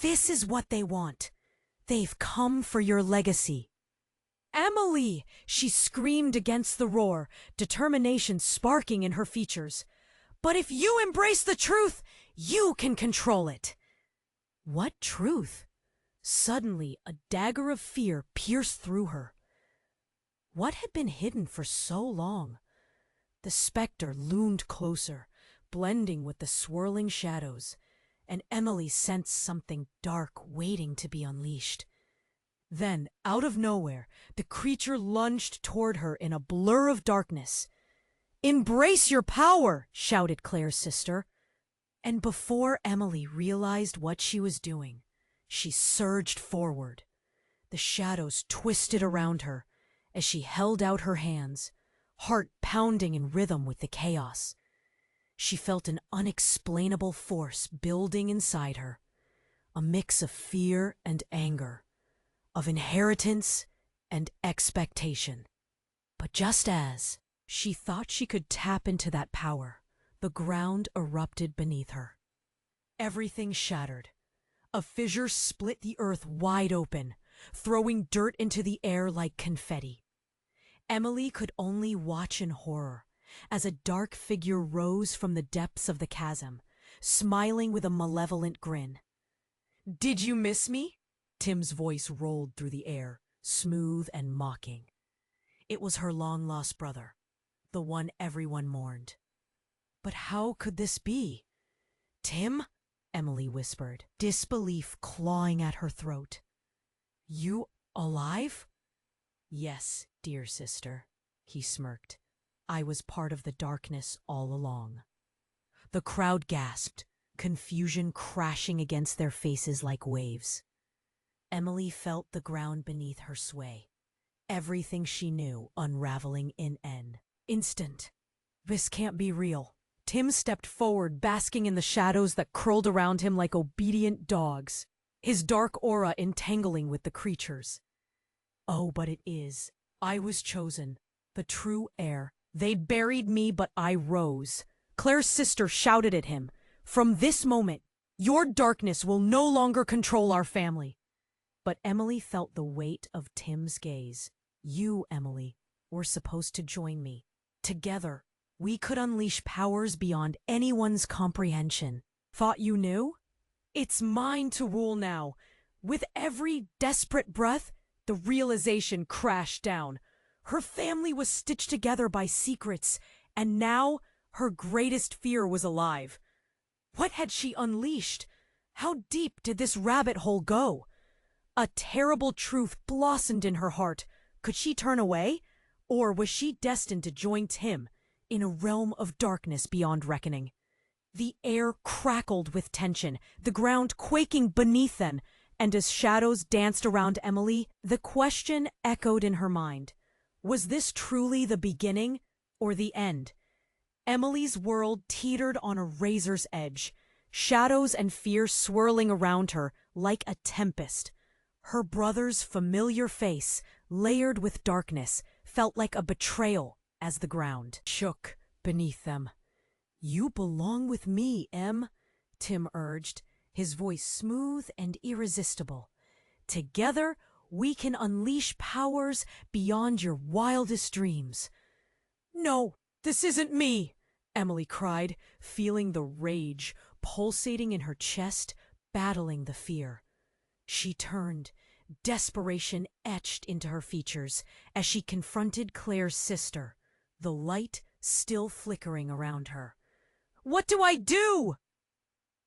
Speaker 1: "This is what they want. They've come for your legacy." "Emily!" she screamed against the roar, determination sparking in her features. "But if you embrace the truth, you can control it." What truth? Suddenly, a dagger of fear pierced through her. What had been hidden for so long? The specter loomed closer, blending with the swirling shadows, and Emily sensed something dark waiting to be unleashed. Then, out of nowhere, the creature lunged toward her in a blur of darkness. "Embrace your power!" shouted Claire's sister. And before Emily realized what she was doing, she surged forward. The shadows twisted around her as she held out her hands, heart pounding in rhythm with the chaos. She felt an unexplainable force building inside her, a mix of fear and anger, of inheritance and expectation. But just as she thought she could tap into that power, the ground erupted beneath her. Everything shattered. A fissure split the earth wide open, throwing dirt into the air like confetti. Emily could only watch in horror as a dark figure rose from the depths of the chasm, smiling with a malevolent grin. "Did you miss me?" Tim's voice rolled through the air, smooth and mocking. It was her long-lost brother, the one everyone mourned. But how could this be? "Tim?" Emily whispered, disbelief clawing at her throat. "You alive?" "Yes, dear sister," he smirked. "I was part of the darkness all along." The crowd gasped, confusion crashing against their faces like waves. Emily felt the ground beneath her sway, everything she knew unraveling in an instant. This can't be real. Tim stepped forward, basking in the shadows that curled around him like obedient dogs, his dark aura entangling with the creatures. "Oh, but it is. I was chosen, the true heir. They buried me, but I rose." Claire's sister shouted at him, "From this moment, your darkness will no longer control our family." But Emily felt the weight of Tim's gaze. "You, Emily, were supposed to join me. Together, we could unleash powers beyond anyone's comprehension. Thought you knew? It's mine to rule now." With every desperate breath, the realization crashed down. Her family was stitched together by secrets, and now her greatest fear was alive. What had she unleashed? How deep did this rabbit hole go? A terrible truth blossomed in her heart, Could she turn away? Or was she destined to join Tim in a realm of darkness beyond reckoning? The air crackled with tension, the ground quaking beneath them, and as shadows danced around Emily, the question echoed in her mind. Was this truly the beginning or the end? Emily's world teetered on a razor's edge, shadows and fear swirling around her like a tempest. Her brother's familiar face, layered with darkness, felt like a betrayal as the ground shook beneath them. "You belong with me, Em," Tim urged, his voice smooth and irresistible. "Together, we can unleash powers beyond your wildest dreams." "No, this isn't me," Emily cried, feeling the rage pulsating in her chest, battling the fear. She turned, desperation etched into her features as she confronted Claire's sister, the light still flickering around her. "What do I do?"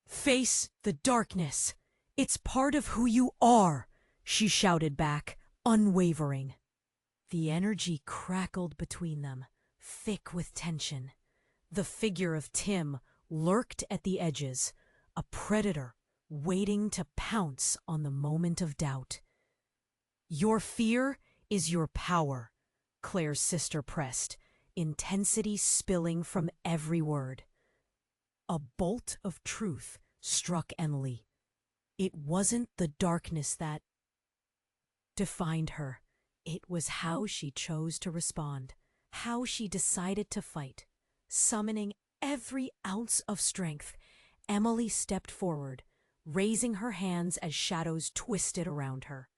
Speaker 1: "Face the darkness. It's part of who you are," she shouted back, unwavering. The energy crackled between them, thick with tension. The figure of Tim lurked at the edges, a predator waiting to pounce on the moment of doubt. "Your fear is your power," Claire's sister pressed, intensity spilling from every word. A bolt of truth struck Emily. It wasn't the darkness that defined her. It was how she chose to respond, how she decided to fight. Summoning every ounce of strength, Emily stepped forward, raising her hands as shadows twisted around her.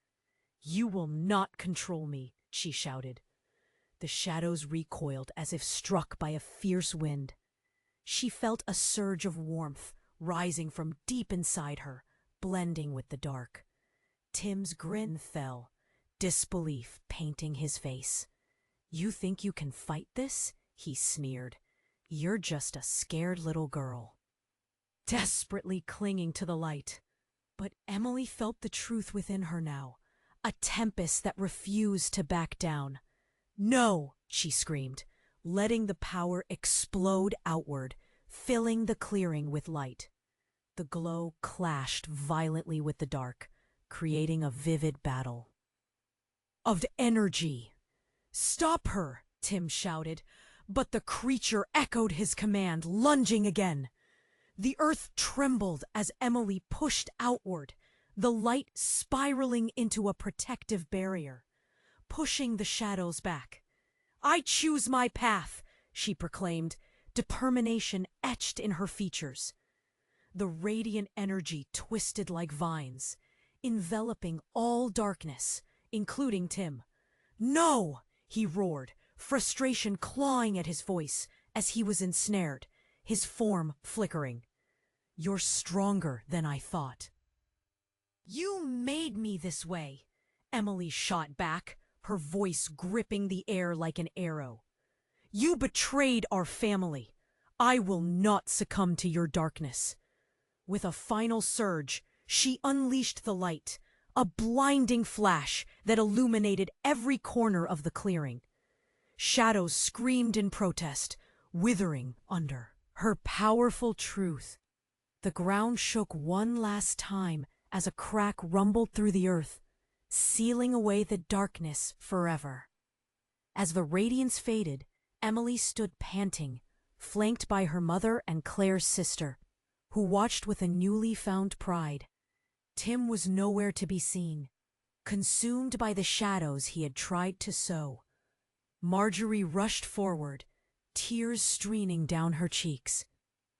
Speaker 1: "You will not control me," she shouted. The shadows recoiled as if struck by a fierce wind. She felt a surge of warmth rising from deep inside her, blending with the dark. Tim's grin fell, disbelief painting his face. "You think you can fight this?" he sneered. "You're just a scared little girl." Desperately clinging to the light. But Emily felt the truth within her now, a tempest that refused to back down. "No!" she screamed, letting the power explode outward, filling the clearing with light. The glow clashed violently with the dark, creating a vivid battle of energy. "Stop her!" Tim shouted, but the creature echoed his command, lunging again. The earth trembled as Emily pushed outward, the light spiraling into a protective barrier, pushing the shadows back. "I choose my path," she proclaimed, determination etched in her features. The radiant energy twisted like vines, enveloping all darkness, including Tim. "No!" he roared, frustration clawing at his voice as he was ensnared, his form flickering. "You're stronger than I thought." "You made me this way," Emily shot back, her voice gripping the air like an arrow. "You betrayed our family. I will not succumb to your darkness." With a final surge, she unleashed the light, a blinding flash that illuminated every corner of the clearing. Shadows screamed in protest, withering under her powerful truth. The ground shook one last time as a crack rumbled through the earth, sealing away the darkness forever. As the radiance faded, Emily stood panting, flanked by her mother and Claire's sister, who watched with a newly found pride. Tim was nowhere to be seen, consumed by the shadows he had tried to sow. Marjorie rushed forward, tears streaming down her cheeks.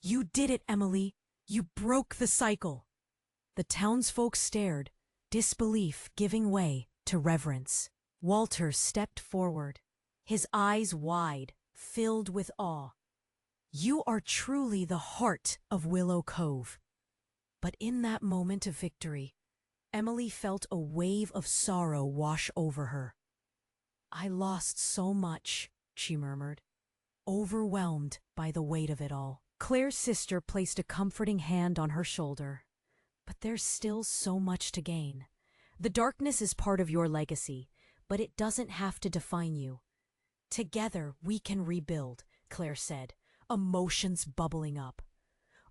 Speaker 1: "You did it, Emily! You broke the cycle!" The townsfolk stared, disbelief giving way to reverence. Walter stepped forward, his eyes wide, filled with awe. "You are truly the heart of Willow Cove." But in that moment of victory, Emily felt a wave of sorrow wash over her. "I lost so much," she murmured, overwhelmed by the weight of it all. Claire's sister placed a comforting hand on her shoulder. "But there's still so much to gain. The darkness is part of your legacy, but it doesn't have to define you. Together we can rebuild, Claire said, emotions bubbling up.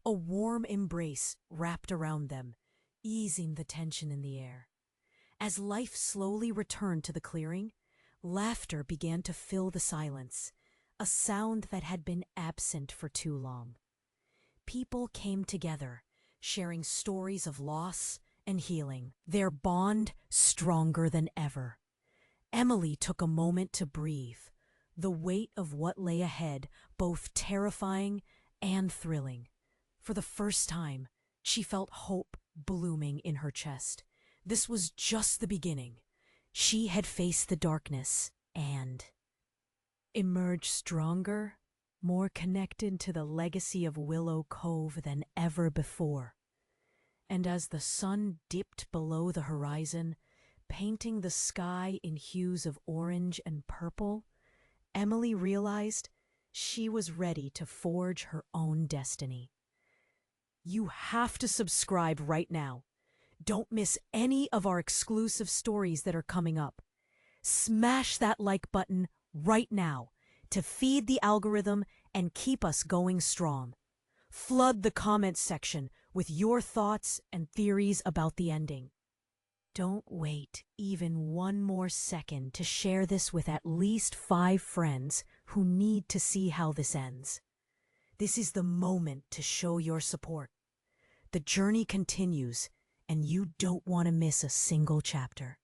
Speaker 1: A warm embrace wrapped around them, easing the tension in the air. As life slowly returned to the clearing, laughter began to fill the silence, a sound that had been absent for too long. People came together, sharing stories of loss and healing, their bond stronger than ever. Emily took a moment to breathe, the weight of what lay ahead both terrifying and thrilling. For the first time, she felt hope blooming in her chest. This was just the beginning. She had faced the darkness and emerged stronger, more connected to the legacy of Willow Cove than ever before. And as the sun dipped below the horizon, painting the sky in hues of orange and purple, Emily realized she was ready to forge her own destiny. You have to subscribe right now. Don't miss any of our exclusive stories that are coming up. Smash that like button right now to feed the algorithm and keep us going strong. Flood the comments section with your thoughts and theories about the ending. Don't wait even one more second to share this with at least 5 friends who need to see how this ends. This is the moment to show your support. The journey continues, and you don't want to miss a single chapter.